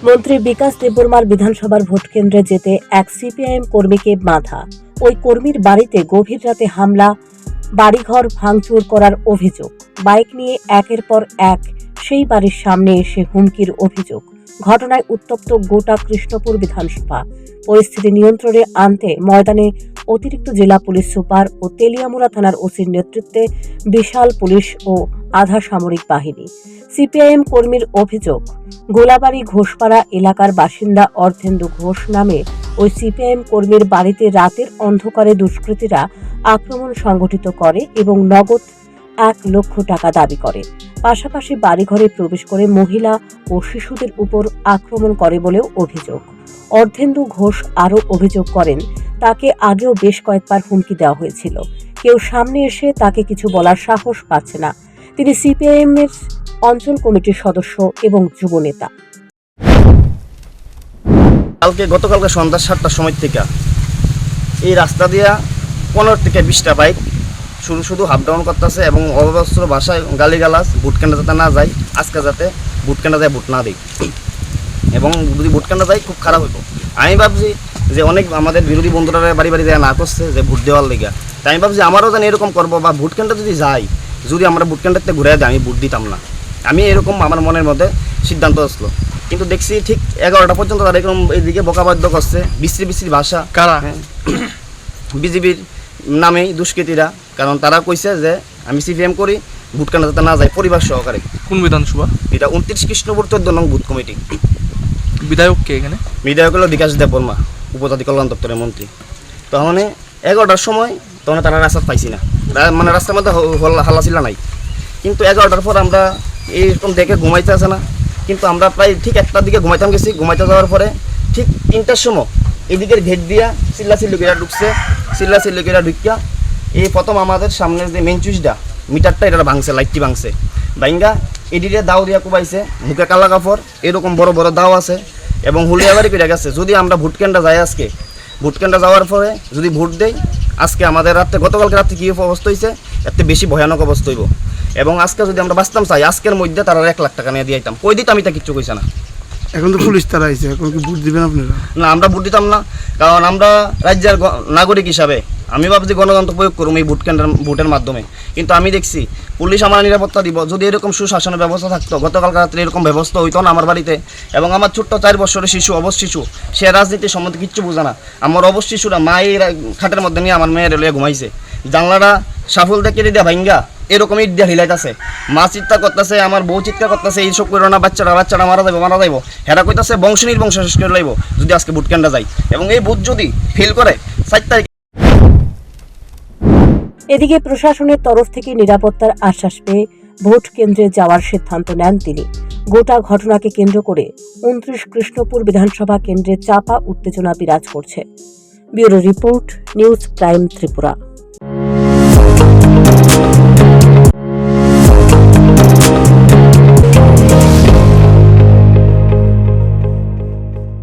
মন্ত্রী বিকাশ দেববর্মার বিধানসভার ভোট কেন্দ্রে যেতে এক সিপিআইএম কর্মীকে বাধা। ওই কর্মীর বাড়িতে গভীর রাতে হামলা, বাড়িঘর ভাঙচুর করার অভিযোগ। বাইক নিয়ে একের পর এক সেই বাড়ির সামনে এসে হুমকির অভিযোগ। ঘটনায় উত্তপ্ত গোটা কৃষ্ণপুর বিধানসভা। পরিস্থিতি নিয়ন্ত্রণে আনতে ময়দানে অতিরিক্ত জেলা পুলিশ সুপার ও তেলিয়ামুড়া থানার ওসির নেতৃত্বে বিশাল পুলিশ ও আধা সামরিক বাহিনী। সিপিআইএম কর্মীর অভিযোগ, গোলাবাড়ি ঘোষপাড়া এলাকার বাসিন্দা অর্ধেন্দু ঘোষ নামে ওই সিপিআইএম কর্মীর বাড়িতে রাতের অন্ধকারে দুষ্কৃতীরা আক্রমণ সংগঠিত করে এবং নগদ 1 লক্ষ টাকা দাবি করে। পাশাপাশি বাড়িঘরে প্রবেশ করে মহিলা ও শিশুদের উপর আক্রমণ করে বলেও অভিযোগ। অর্ধেন্দু ঘোষ আরও অভিযোগ করেন, তাকে আগেও বেশ কয়েকবার হুমকি দেওয়া হয়েছিল। কেউ সামনে এসে তাকে কিছু বলার সাহস পাচ্ছে না। তিনি সিপিআইএম এর অঞ্চল কমিটির সদস্য এবং যুব নেতা। গতকালকে সন্ধ্যা 7টার সময় থেকে এই রাস্তা দিয়া 15 থেকে 20টা বাইক শুধু হাফ ডাউন করতেছে এবং অবস্ত্র ভাষায় গালিগালাজ, ভোট কেন্দ্র যাতে না যায়, আজকে যাতে ভোট কেন্দ্র যায় ভোট না দিই, এবং যদি ভোট কেন্দ্র যায় খুব খারাপ হইব। আমি ভাবছি যে অনেক আমাদের বিরোধী বন্ধুরা বাড়ি বাড়ি যায় না করছে যে ভোট দেওয়ার লেগে, তাই আমি ভাবছি আমারও যেন এরকম করবো, বা ভোট কেন্দ্র যদি যাই, যদি আমরা ভোট কেন্দ্রতে ঘুরে দেয় আমি ভোট দিতাম না। আমি এরকম আমার মনের মধ্যে সিদ্ধান্ত আসলো, কিন্তু দেখছি ঠিক 11টা পর্যন্ত তারা এরকম এইদিকে বকাবাদ্য করছে, বিশ্রী ভাষা। কারা? বিজেপির নামেই দুষ্কৃতীরা, কারণ তারা কইছে যে আমি সিপিএম করি, ভোট কেন্দ্র যাতে না যায় পরিবার সহকারে। কোন বিধানসভা এটা? 29 কৃষ্ণপুর 14 নং বুথ কমিটি। বিধায়ক কে এখানে? বিধায়ক হলো বিকাশ দেববর্মা, উপজাতি কল্যাণ দপ্তরের মন্ত্রী। তখন 11টার সময় তখন তারা রাস্তা পাইছি না, মানে রাস্তার মধ্যে হাল্লাচিল্লা নাই। কিন্তু 11টার পর আমরা এইরকম দেখে ঘুমাইতে আসে না, কিন্তু আমরা প্রায় ঠিক 1টার দিকে ঘুমাইতাম গেছি। ঘুমাইতে যাওয়ার পরে ঠিক 3টার সময় এদিকের গেট দিয়া চিল্লাচিল্লিকেরা ঢুকছে। চিল্লাচিল্লিকেরা ঢুকিয়া এই প্রথম আমাদের সামনের যে মেন চুইসটা মিটারটা এটা ভাঙছে, লাইটটি ভাঙছে। ভাঙ্গা এদিকে দাও দিয়া কুবাইছে, মুখে কালা কাপড়, এরকম বড় বড় দাও আছে এবং হুলিয়াবাড়ি করে গেছে। যদি আমরা ভোট কেন্দ্রে যাই, আজকে ভোট কেন্দ্রে যাওয়ার পরে যদি ভোট দেই, আজকে আমাদের রাত্রে, গতকালকে রাত্রে কী অবস্থা হয়েছে এর বেশি ভয়ানক অবস্থা হইব। এবং আজকে যদি আমরা বাঁচতাম চাই, আজকের মধ্যে তারা 1 লাখ টাকা নিয়ে দিয়ে দিতাম। কই দিতাম এটা কিচ্ছু কইছে না। এখন তো পুলিশ তারা আইছে, এখন কি ভোট দিবেন আপনারা? না, আমরা ভোট দিতাম না, কারণ আমরা রাজ্যের নাগরিক হিসাবে আমি ভাবছি গণতন্ত্র প্রয়োগ করুম এই ভোটের মাধ্যমে। কিন্তু আমি দেখছি পুলিশ আমার নিরাপত্তা দিব। যদি এরকম সুশাসনের ব্যবস্থা থাকতো, গতকাল রাত্রে এরকম ব্যবস্থা হইতো না আমার বাড়িতে। এবং আমার ছোট্ট 4 বছরের শিশু, অবশ শিশু, সে রাজনীতির সম্বন্ধে কিচ্ছু বোঝে না। আমার অবশ শিশুরা মায়ের খাটের মধ্যে নিয়ে আমার মেয়ের লইয়া ঘুমাইছে, জানলাটা সাফল দেখে দিয়ে ভাঙ্গা এরকম ইট দিয়ে হিলাইতেছে। মা চিৎকার করতেছে, আমার বউ চিৎকার করতেছে, এইসব করো না, বাচ্চারা মারা যাইব। হেরা কইতাছে বংশ নির্বংশ শেষ করে লাইব যদি আজকে ভোট কেন্দ্রে যাই, এবং এই ভোট যদি ফেল করে 4 তারিখ। এদিকে প্রশাসনের তরফ থেকে নিরাপত্তার আশ্বাস পেয়ে ভোট কেন্দ্রে যাওয়ার সিদ্ধান্ত নেন তিনি। গোটা ঘটনাকে কেন্দ্র করে 29 কৃষ্ণপুর বিধানসভা কেন্দ্রে চাপা উত্তেজনা বিরাজ করছে। Bureau report, news prime Tripura.